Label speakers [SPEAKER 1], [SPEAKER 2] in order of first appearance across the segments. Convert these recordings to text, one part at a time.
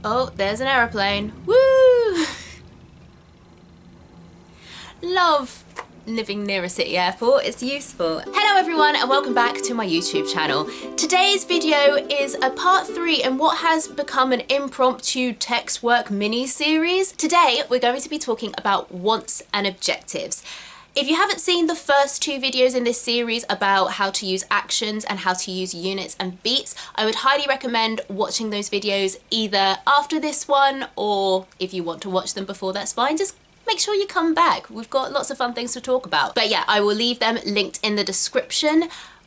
[SPEAKER 1] Oh, there's an aeroplane. Woo! Love living near a city airport, it's useful. Hello everyone and welcome back to my YouTube channel. Today's video is a part 3 in what has become an impromptu text work mini series. Today we're going to be talking about wants and objectives. If you haven't seen the first 2 videos in this series about how to use actions and how to use units and beats, I would highly recommend watching those videos either after this one, or if you want to watch them before, that's fine. Just make sure you come back. We've got lots of fun things to talk about. But yeah, I will leave them linked in the description.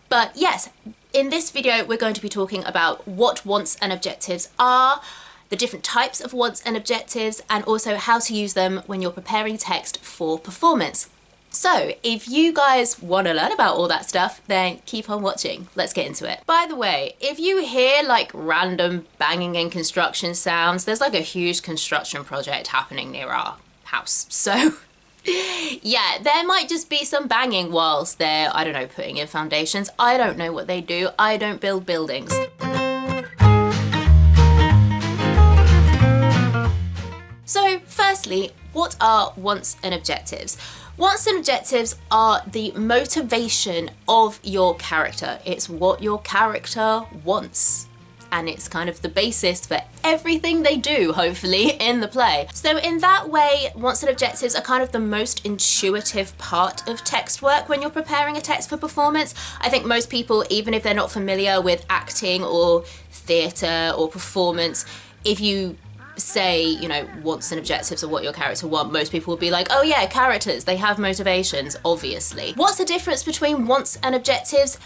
[SPEAKER 1] But yes, in this video, we're going to be talking about what wants and objectives are, the different types of wants and objectives, and also how to use them when you're preparing text for performance. So if you guys want to learn about all that stuff, then keep on watching. Let's get into it. By the way, if you hear like random banging and construction sounds, there's like a huge construction project happening near our house. So yeah, there might just be some banging whilst they're, I don't know, putting in foundations. I don't know what they do. I don't build buildings. So firstly, what are wants and objectives? Wants and objectives are the motivation of your character. It's what your character wants. And it's kind of the basis for everything they do, hopefully, in the play. So in that way, wants and objectives are kind of the most intuitive part of text work when you're preparing a text for performance. I think most people, even if they're not familiar with acting or theatre or performance, if you say, you know, wants and objectives are what your character want, most people will be like, oh yeah, characters, they have motivations, obviously. What's the difference between wants and objectives?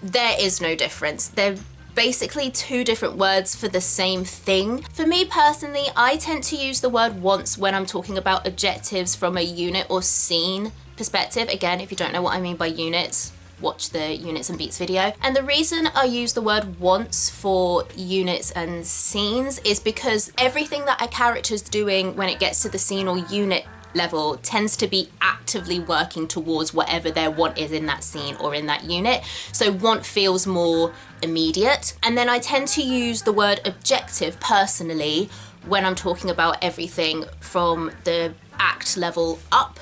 [SPEAKER 1] There is no difference. They're basically 2 different words for the same thing. For me personally, I tend to use the word wants when I'm talking about objectives from a unit or scene perspective. Again, if you don't know what I mean by units, watch the units and beats video. And the reason I use the word wants for units and scenes is because everything that a character's doing when it gets to the scene or unit level tends to be actively working towards whatever their want is in that scene or in that unit. So want feels more immediate. And then I tend to use the word objective personally when I'm talking about everything from the act level up,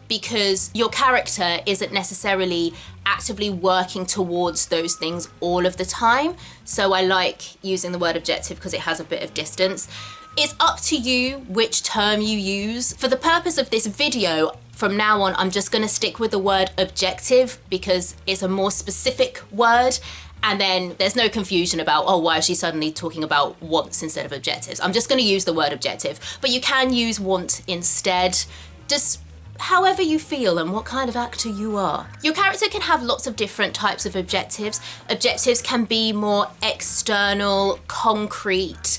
[SPEAKER 1] because your character isn't necessarily actively working towards those things all of the time. So I like using the word objective because it has a bit of distance. It's up to you which term you use. For the purpose of this video, from now on, I'm just gonna stick with the word objective because it's a more specific word, and then there's no confusion about, oh, why is she suddenly talking about wants instead of objectives? I'm just gonna use the word objective, but you can use want instead. Just however you feel and what kind of actor you are. Your character can have lots of different types of objectives. Objectives can be more external, concrete,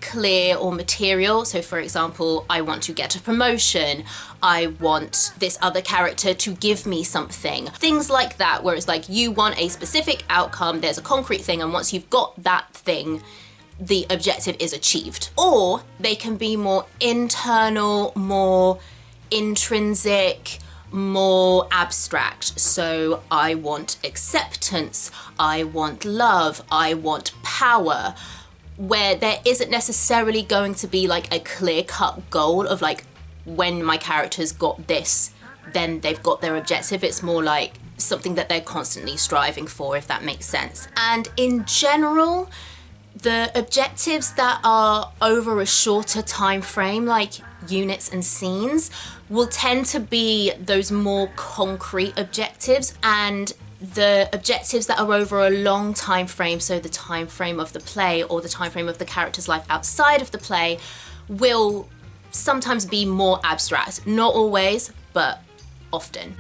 [SPEAKER 1] clear or material. So for example, I want to get a promotion. I want this other character to give me something. Things like that, where it's like you want a specific outcome, there's a concrete thing, and once you've got that thing, the objective is achieved. Or they can be more internal, more intrinsic, more abstract. So I want acceptance, I want love, I want power, where there isn't necessarily going to be like a clear-cut goal of like, when my character's got this, then they've got their objective. It's more like something that they're constantly striving for, if that makes sense. And in general, the objectives that are over a shorter time frame, like units and scenes, will tend to be those more concrete objectives, and the objectives that are over a long time frame, so the time frame of the play or the time frame of the character's life outside of the play, will sometimes be more abstract. Not always, but often.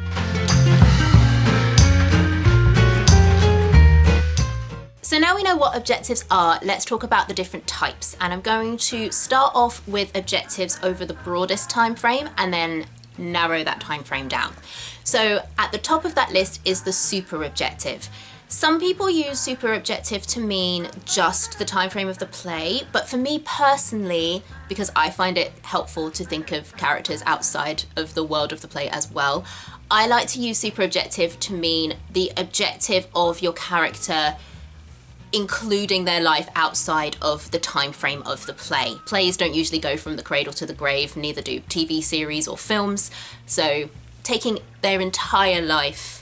[SPEAKER 1] So now we know what objectives are, let's talk about the different types. And I'm going to start off with objectives over the broadest time frame and then narrow that time frame down. So at the top of that list is the super objective. Some people use super objective to mean just the time frame of the play, but for me personally, because I find it helpful to think of characters outside of the world of the play as well, I like to use super objective to mean the objective of your character including their life outside of the time frame of the play. Plays don't usually go from the cradle to the grave, neither do TV series or films. So taking their entire life,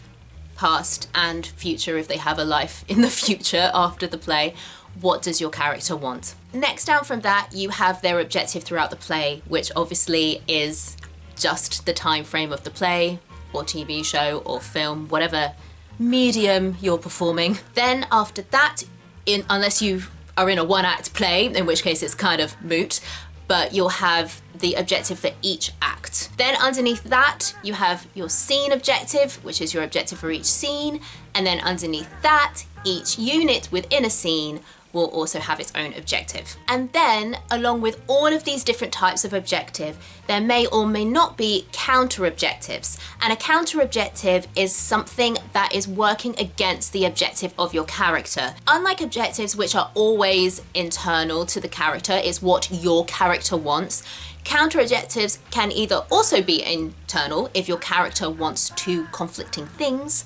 [SPEAKER 1] past and future if they have a life in the future after the play, what does your character want? Next down from that, you have their objective throughout the play, which obviously is just the time frame of the play or TV show or film, whatever medium you're performing. Then after that, unless you are in a one-act play, in which case it's kind of moot, but you'll have the objective for each act. Then underneath that, you have your scene objective, which is your objective for each scene, and then underneath that, each unit within a scene will also have its own objective. And then, along with all of these different types of objective, there may or may not be counter objectives. And a counter objective is something that is working against the objective of your character. Unlike objectives, which are always internal to the character, it's what your character wants, counter objectives can either also be internal if your character wants two conflicting things,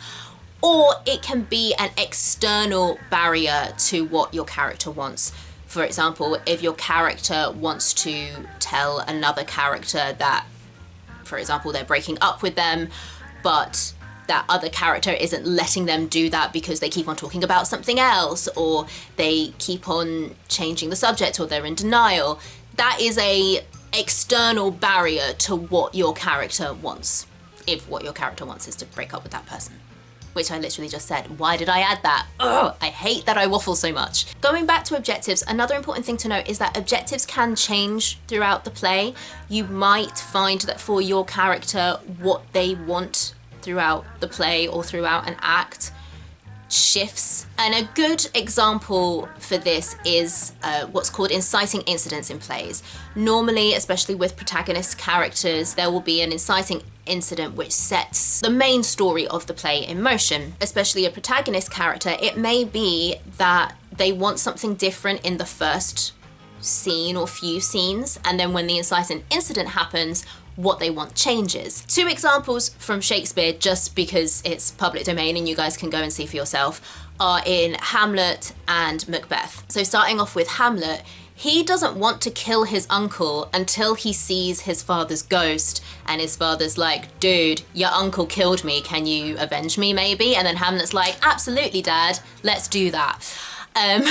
[SPEAKER 1] or it can be an external barrier to what your character wants. For example, if your character wants to tell another character that, for example, they're breaking up with them, but that other character isn't letting them do that because they keep on talking about something else, or they keep on changing the subject, or they're in denial, that is a external barrier to what your character wants, if what your character wants is to break up with that person. Which I literally just said. Why did I add that? Ugh, I hate that I waffle so much. Going back to objectives, another important thing to note is that objectives can change throughout the play. You might find that for your character, what they want throughout the play or throughout an act shifts. And a good example for this is what's called inciting incidents in plays. Normally, especially with protagonist characters, there will be an inciting incident which sets the main story of the play in motion. Especially a protagonist character, it may be that they want something different in the first scene or few scenes, and then when the inciting incident happens, what they want changes. Two examples from Shakespeare, just because it's public domain and you guys can go and see for yourself, are in Hamlet and Macbeth. So starting off with Hamlet, he doesn't want to kill his uncle until he sees his father's ghost, and his father's like, dude, your uncle killed me, can you avenge me maybe? And then Hamlet's like, absolutely dad, let's do that. I'm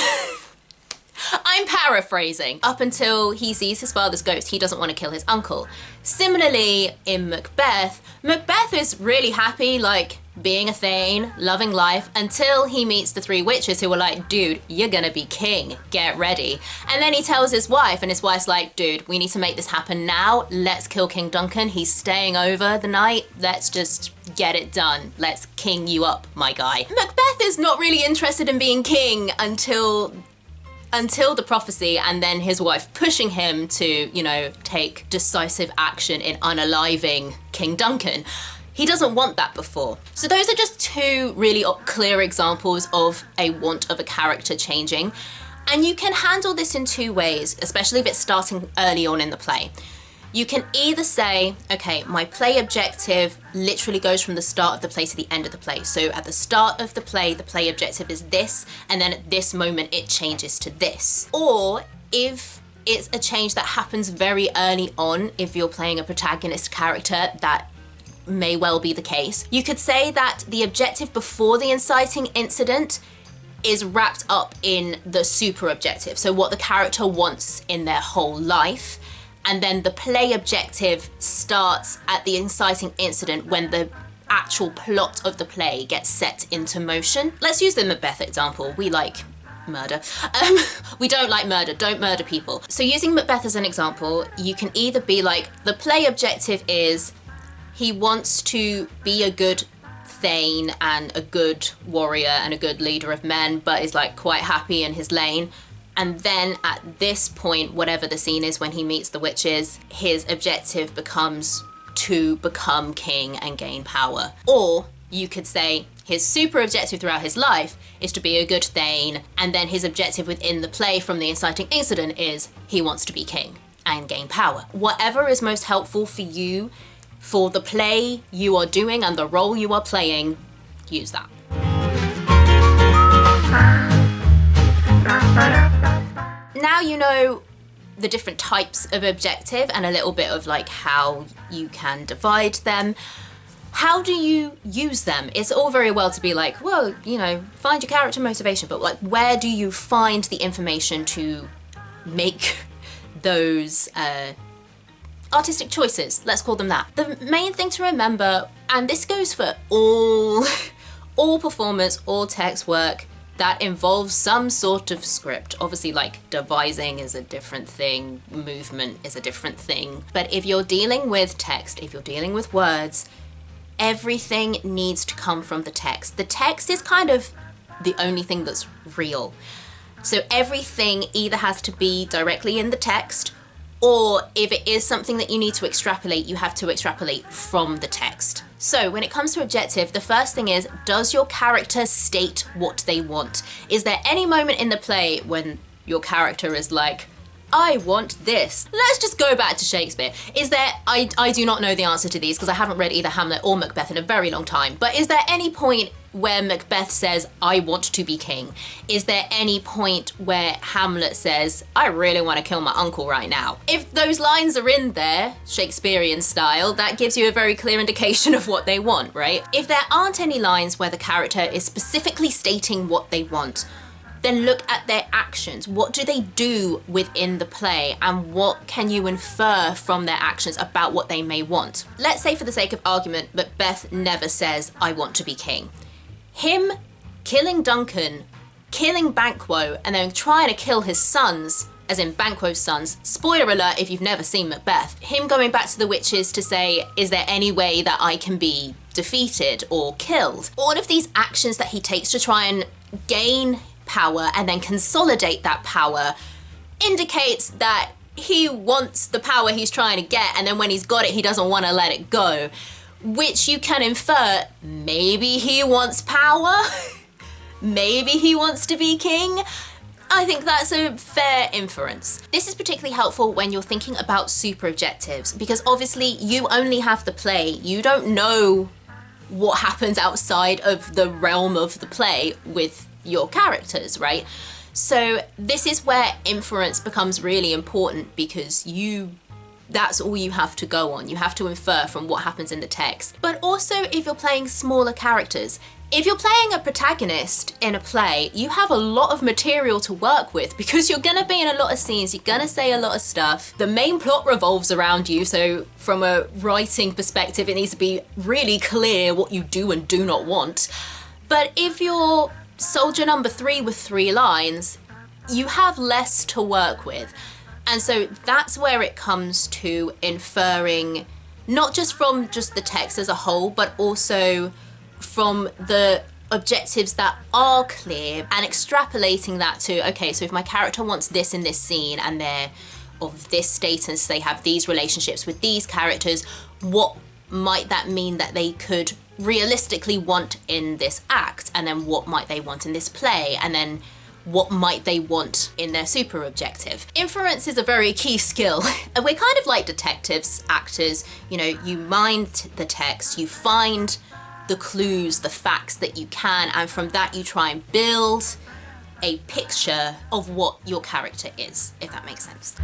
[SPEAKER 1] paraphrasing. Up until he sees his father's ghost, he doesn't want to kill his uncle. Similarly, in Macbeth, Macbeth is really happy, like, being a Thane, loving life, until he meets the three witches who are like, dude, you're gonna be king, get ready. And then he tells his wife, and his wife's like, dude, we need to make this happen now. Let's kill King Duncan. He's staying over the night. Let's just get it done. Let's king you up, my guy. Macbeth is not really interested in being king until the prophecy, and then his wife pushing him to, take decisive action in unaliving King Duncan. He doesn't want that before. So those are just two really clear examples of a want of a character changing. And you can handle this in two ways, especially if it's starting early on in the play. You can either say, okay, my play objective literally goes from the start of the play to the end of the play. So at the start of the play objective is this, and then at this moment it changes to this. Or if it's a change that happens very early on, if you're playing a protagonist character, that may well be the case. You could say that the objective before the inciting incident is wrapped up in the super objective, so what the character wants in their whole life. And then the play objective starts at the inciting incident when the actual plot of the play gets set into motion. Let's use the Macbeth example. We like murder. We don't like murder. Don't murder people. So using Macbeth as an example, you can either be like, the play objective is he wants to be a good Thane and a good warrior and a good leader of men, but is like quite happy in his lane. And then at this point, whatever the scene is when he meets the witches, his objective becomes to become king and gain power. Or you could say his super objective throughout his life is to be a good Thane, and then his objective within the play from the inciting incident is he wants to be king and gain power. Whatever is most helpful for you, for the play you are doing and the role you are playing, use that. Now you know the different types of objective and a little bit of like how you can divide them. How do you use them? It's all very well to be like, well, you know, find your character motivation, but like, where do you find the information to make those artistic choices? Let's call them that. The main thing to remember, and this goes for all performance, all text work that involves some sort of script. Obviously, like devising is a different thing, movement is a different thing. But if you're dealing with text, if you're dealing with words, everything needs to come from the text. The text is kind of the only thing that's real. So everything either has to be directly in the text, or if it is something that you need to extrapolate, you have to extrapolate from the text. So when it comes to objective, the first thing is, does your character state what they want? Is there any moment in the play when your character is like, I want this? Let's just go back to Shakespeare. Is there, I do not know the answer to these because I haven't read either Hamlet or Macbeth in a very long time, but is there any point where Macbeth says, I want to be king? Is there any point where Hamlet says, I really want to kill my uncle right now? If those lines are in there, Shakespearean style, that gives you a very clear indication of what they want, right? If there aren't any lines where the character is specifically stating what they want, then look at their actions. What do they do within the play, and what can you infer from their actions about what they may want? Let's say, for the sake of argument, Macbeth never says, I want to be king. Him killing Duncan, killing Banquo, and then trying to kill his sons, as in Banquo's sons, spoiler alert if you've never seen Macbeth, him going back to the witches to say, is there any way that I can be defeated or killed? All of these actions that he takes to try and gain power and then consolidate that power indicates that he wants the power he's trying to get, and then when he's got it, he doesn't want to let it go, which you can infer maybe he wants power, maybe he wants to be king. I think that's a fair inference. This is particularly helpful when you're thinking about super objectives, because obviously you only have the play. You don't know what happens outside of the realm of the play with your characters, right? So this is where inference becomes really important, because that's all you have to go on. You have to infer from what happens in the text. But also, if you're playing smaller characters, if you're playing a protagonist in a play, you have a lot of material to work with, because you're gonna be in a lot of scenes, you're gonna say a lot of stuff. The main plot revolves around you, so from a writing perspective, it needs to be really clear what you do and do not want. But if you're soldier number 3 with 3 lines, you have less to work with. And so that's where it comes to inferring, not just from just the text as a whole, but also from the objectives that are clear, and extrapolating that to, okay, so if my character wants this in this scene and they're of this status, they have these relationships with these characters, what might that mean that they could realistically want in this act? And then what might they want in this play? And then what might they want in their super objective? Inference is a very key skill. And we're kind of like detectives, actors, you know, you mind the text, you find the clues, the facts that you can, and from that you try and build a picture of what your character is, if that makes sense.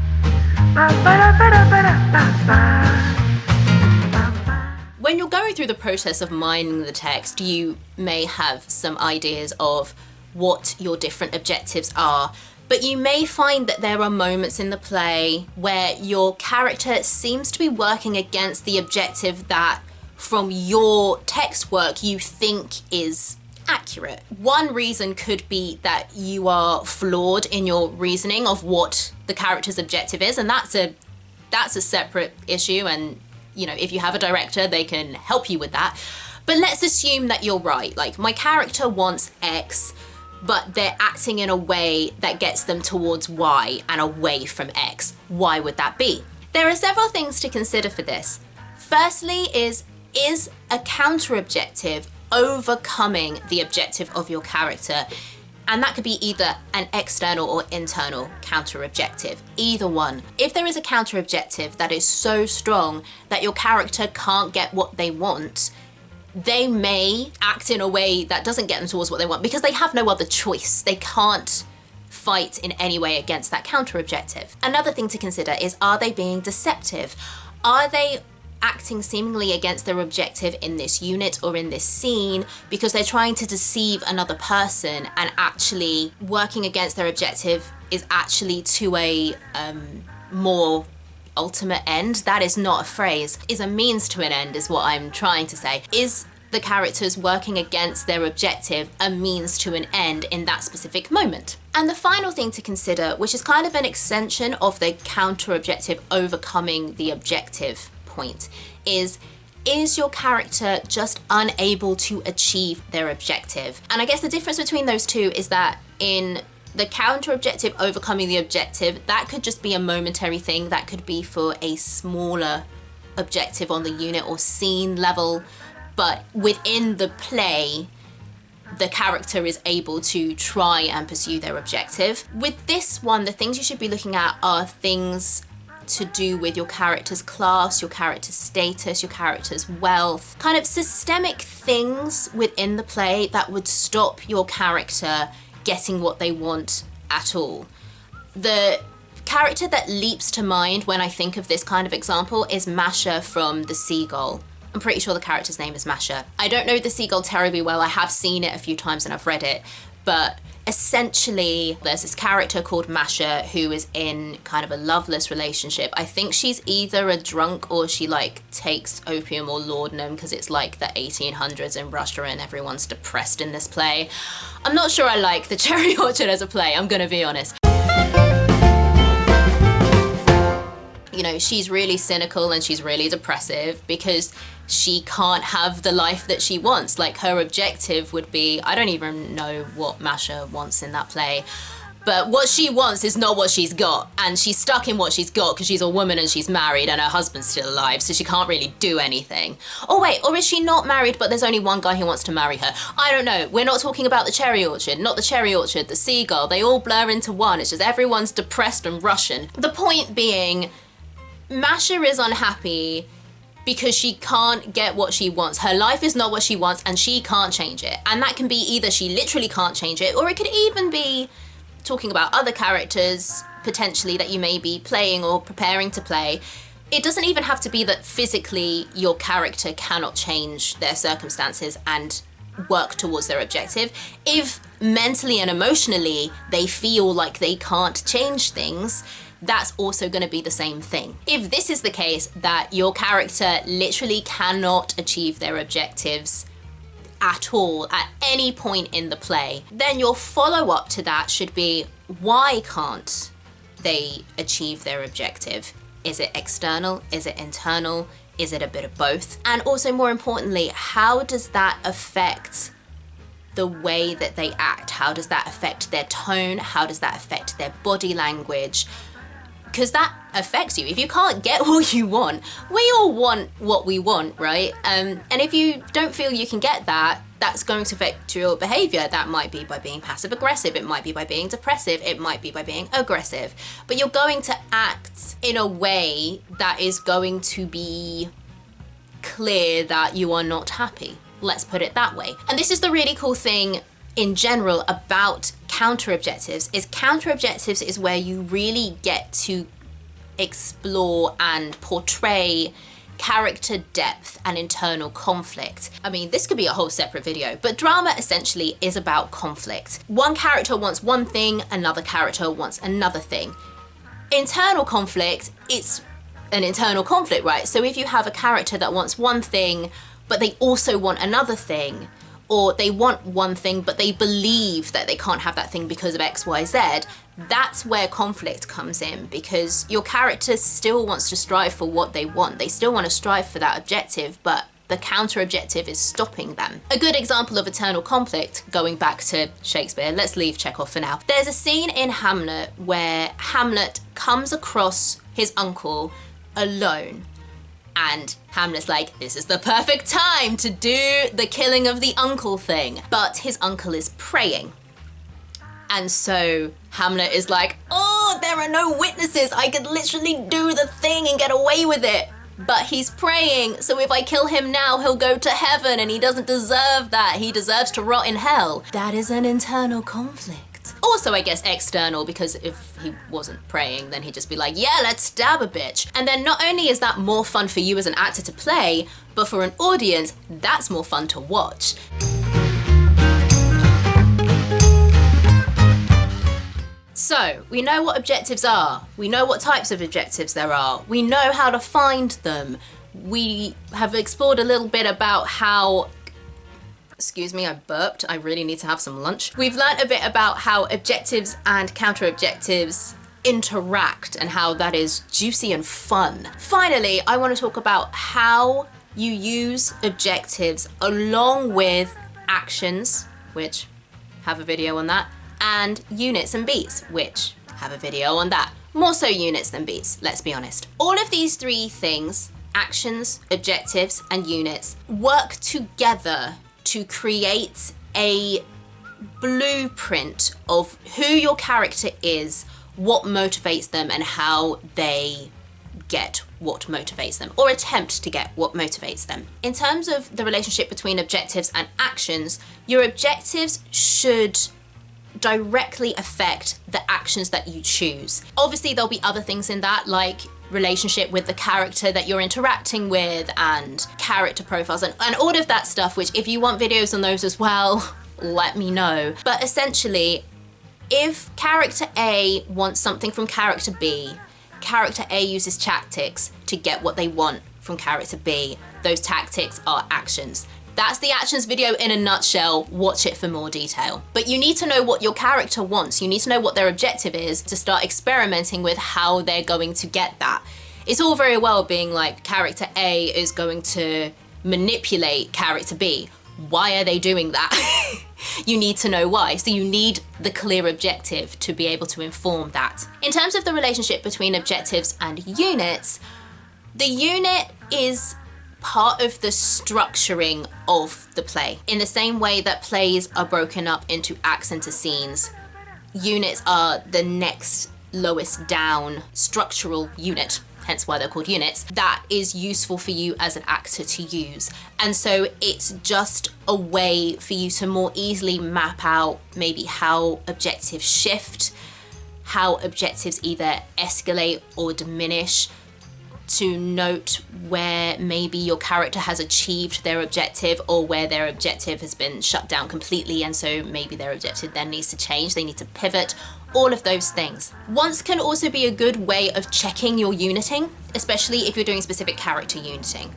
[SPEAKER 1] When you're going through the process of mining the text, you may have some ideas of what your different objectives are, but you may find that there are moments in the play where your character seems to be working against the objective that, from your text work, you think is accurate. One reason could be that you are flawed in your reasoning of what the character's objective is, and that's a separate issue, and you know, if you have a director, they can help you with that. But let's assume that you're right. Like, my character wants X, but they're acting in a way that gets them towards Y and away from X. Why would that be? There are several things to consider for this. Firstly is a counter objective overcoming the objective of your character? And that could be either an external or internal counter objective, either one. If there is a counter objective that is so strong that your character can't get what they want, they may act in a way that doesn't get them towards what they want because they have no other choice. They can't fight in any way against that counter objective. Another thing to consider is, are they being deceptive? Are they acting seemingly against their objective in this unit or in this scene because they're trying to deceive another person, and actually working against their objective is actually to a more ultimate end? That is not a phrase. Is a means to an end is what I'm trying to say. Is the characters working against their objective a means to an end in that specific moment? And the final thing to consider, which is kind of an extension of the counter objective overcoming the objective point, is your character just unable to achieve their objective? And I guess the difference between those two is that in the counter objective overcoming the objective, that could just be a momentary thing. That could be for a smaller objective on the unit or scene level, but within the play, the character is able to try and pursue their objective. With this one, the things you should be looking at are things to do with your character's class, your character's status, your character's wealth, kind of systemic things within the play that would stop your character getting what they want at all. The character that leaps to mind when I think of this kind of example is Masha from The Seagull. I'm pretty sure the character's name is Masha. I don't know The Seagull terribly well. I have seen it a few times and I've read it, but essentially there's this character called Masha who is in kind of a loveless relationship. I think she's either a drunk or she like takes opium or laudanum because it's like the 1800s in Russia and everyone's depressed in this play. I'm not sure I like The Cherry Orchard as a play, I'm gonna be honest. You know, she's really cynical and she's really depressive because she can't have the life that she wants. Like, her objective would be, I don't even know what Masha wants in that play, but what she wants is not what she's got, and she's stuck in what she's got because she's a woman and she's married and her husband's still alive, so she can't really do anything. Oh wait, or is she not married but there's only one guy who wants to marry her? I don't know. We're not talking about The Cherry Orchard, not The Cherry Orchard, The Seagull. They all blur into one. It's just everyone's depressed and Russian. The point being, Masha is unhappy because she can't get what she wants. Her life is not what she wants and she can't change it. And that can be either she literally can't change it, or it could even be talking about other characters potentially that you may be playing or preparing to play. It doesn't even have to be that physically your character cannot change their circumstances and work towards their objective. If mentally and emotionally they feel like they can't change things, that's also going to be the same thing. If this is the case, that your character literally cannot achieve their objectives at all at any point in the play, then your follow-up to that should be, why can't they achieve their objective? Is it external? Is it internal? Is it a bit of both? And also, more importantly, how does that affect the way that they act? How does that affect their tone? How does that affect their body language? Because that affects you. If you can't get what you want, we all want what we want, right? And if you don't feel you can get that, that's going to affect your behavior. That might be by being passive aggressive, it might be by being depressive, it might be by being aggressive, but you're going to act in a way that is going to be clear that you are not happy. Let's put it that way. And this is the really cool thing in general about counter objectives, is where you really get to explore and portray character depth and internal conflict. I mean, this could be a whole separate video, but drama essentially is about conflict. One character wants one thing, another character wants another thing. Internal conflict, it's an internal conflict, right? So if you have a character that wants one thing, but they also want another thing, or they want one thing but they believe that they can't have that thing because of X, Y, Z, that's where conflict comes in, because your character still wants to strive for what they want. They still want to strive for that objective, but the counter objective is stopping them. A good example of internal conflict, going back to Shakespeare, let's leave Chekhov for now. There's a scene in Hamlet where Hamlet comes across his uncle alone. And Hamlet's like, this is the perfect time to do the killing of the uncle thing. But his uncle is praying. And so Hamlet is like, oh, there are no witnesses. I could literally do the thing and get away with it. But he's praying, so if I kill him now, he'll go to heaven, and he doesn't deserve that. He deserves to rot in hell. That is an internal conflict. Also, I guess external, because if he wasn't praying, then he'd just be like, yeah, let's stab a bitch. And then not only is that more fun for you as an actor to play, but for an audience, that's more fun to watch. So, we know what objectives are. We know what types of objectives there are. We know how to find them. We have explored a little bit about how... Excuse me, I burped. I really need to have some lunch. We've learned a bit about how objectives and counter-objectives interact and how that is juicy and fun. Finally, I want to talk about how you use objectives along with actions, which have a video on that, and units and beats, which have a video on that. More so units than beats, let's be honest. All of these three things, actions, objectives, and units, work together to create a blueprint of who your character is, what motivates them, and how they get what motivates them, or attempt to get what motivates them. In terms of the relationship between objectives and actions, your objectives should directly affect the actions that you choose. Obviously, there'll be other things in that, like relationship with the character that you're interacting with and character profiles and all of that stuff, which if you want videos on those as well, let me know. But essentially, if character A wants something from character B, character A uses tactics to get what they want from character B. Those tactics are actions. That's the actions video in a nutshell. Watch it for more detail. But you need to know what your character wants. You need to know what their objective is to start experimenting with how they're going to get that. It's all very well being like, character A is going to manipulate character B. Why are they doing that? You need to know why. So you need the clear objective to be able to inform that. In terms of the relationship between objectives and units, the unit is part of the structuring of the play. In the same way that plays are broken up into acts and to scenes, units are the next lowest down structural unit, hence why they're called units, that is useful for you as an actor to use. And so it's just a way for you to more easily map out maybe how objectives shift, how objectives either escalate or diminish, to note where maybe your character has achieved their objective or where their objective has been shut down completely, and so maybe their objective then needs to change, they need to pivot, all of those things. Once can also be a good way of checking your uniting, especially if you're doing specific character uniting.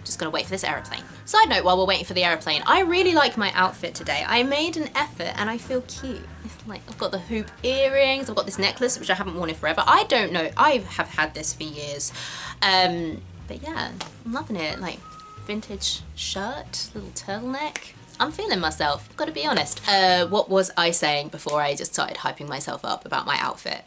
[SPEAKER 1] Just gotta wait for this aeroplane. Side note, while we're waiting for the aeroplane, I really like my outfit today. I made an effort and I feel cute. Like, I've got the hoop earrings, I've got this necklace, which I haven't worn in forever. I don't know, I have had this for years. But yeah, I'm loving it. Like, vintage shirt, little turtleneck. I'm feeling myself, I've gotta be honest. What was I saying before I just started hyping myself up about my outfit?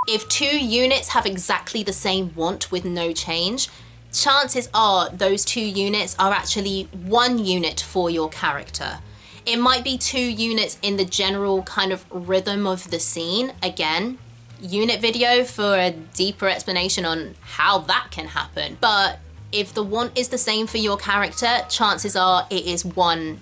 [SPEAKER 1] If two units have exactly the same want with no change, chances are those two units are actually one unit for your character. It might be two units in the general kind of rhythm of the scene. Again, unit video for a deeper explanation on how that can happen. But if the want is the same for your character, chances are it is one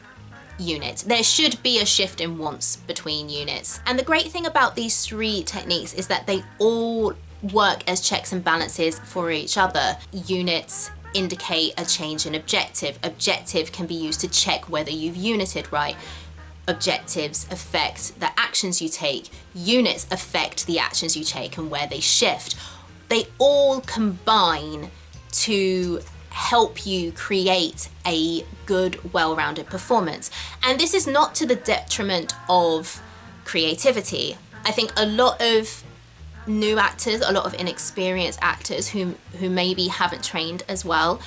[SPEAKER 1] unit. There should be a shift in wants between units. And the great thing about these three techniques is that they all work as checks and balances for each other. Units indicate a change in objective. Objective can be used to check whether you've united right. Objectives affect the actions you take. Units affect the actions you take and where they shift. They all combine to help you create a good, well-rounded performance. And this is not to the detriment of creativity. I think a lot of new actors, a lot of inexperienced actors who maybe haven't trained as well,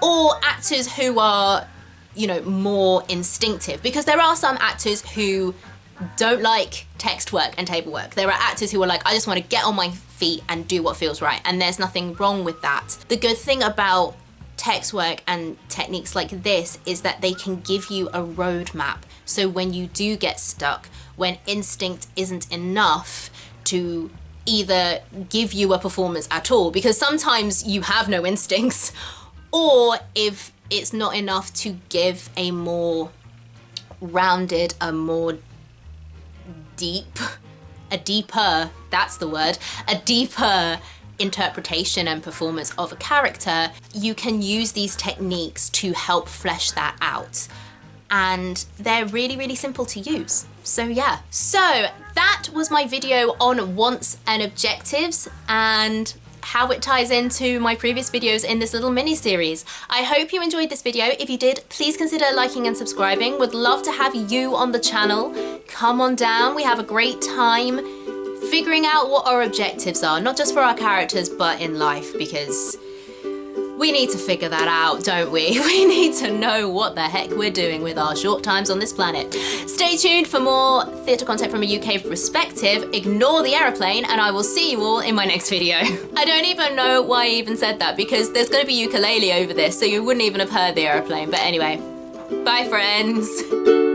[SPEAKER 1] or actors who are, you know, more instinctive, because there are some actors who don't like text work and table work. There are actors who are like, I just want to get on my feet and do what feels right, and there's nothing wrong with that. The good thing about text work and techniques like this is that they can give you a roadmap. So when you do get stuck, when instinct isn't enough to either give you a performance at all, because sometimes you have no instincts, or if it's not enough to give a more rounded, a more deeper, that's the word, a deeper interpretation and performance of a character, you can use these techniques to help flesh that out. And they're really, really simple to use. So yeah, so that was my video on wants and objectives and how it ties into my previous videos in this little mini series. I hope you enjoyed this video. If you did, please consider liking and subscribing. Would love to have you on the channel. Come on down, we have a great time figuring out what our objectives are, not just for our characters, but in life, because we need to figure that out, don't we? We need to know what the heck we're doing with our short times on this planet. Stay tuned for more theatre content from a UK perspective. Ignore the aeroplane, and I will see you all in my next video. I don't even know why I even said that, because there's gonna be ukulele over this, so you wouldn't even have heard the aeroplane. But anyway, bye friends.